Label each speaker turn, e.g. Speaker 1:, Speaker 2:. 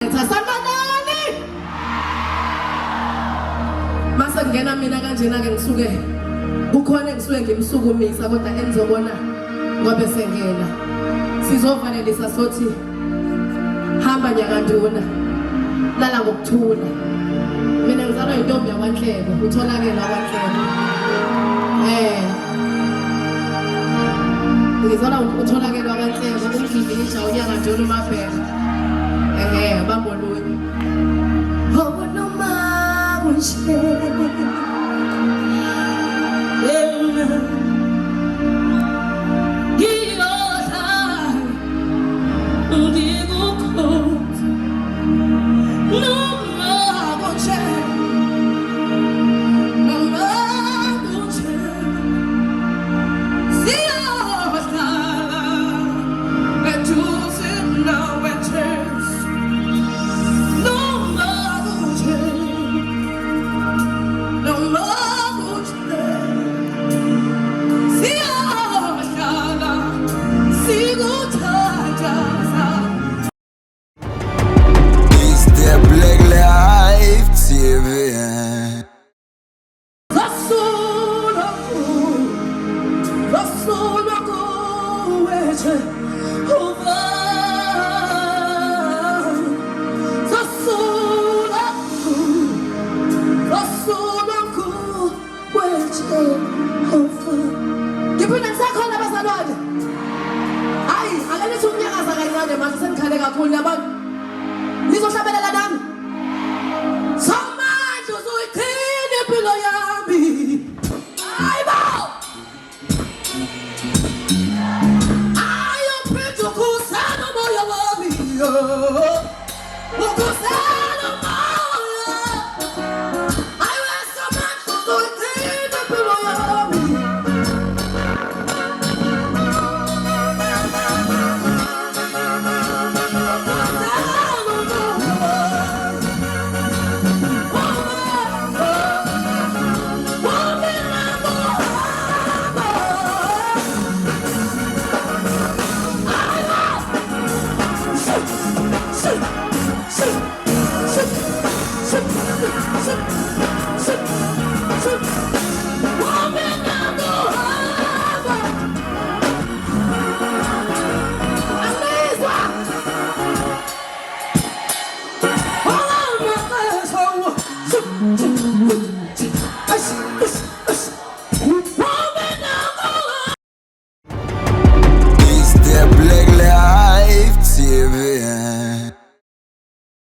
Speaker 1: waletha sanibonani mase ngena mina kanjena ke ngisuke kukhona engisuke ngimsukumisa kodwa enizobona ngobe sengena sizovalelisa sothi hamba nyakanduna lala ngokuthula mina ngizalwa intombi yakwaNhleko utholakala kwaNhleko ngizalwa utholakala kwaNhleko umgidisha unyakanduna uMabheka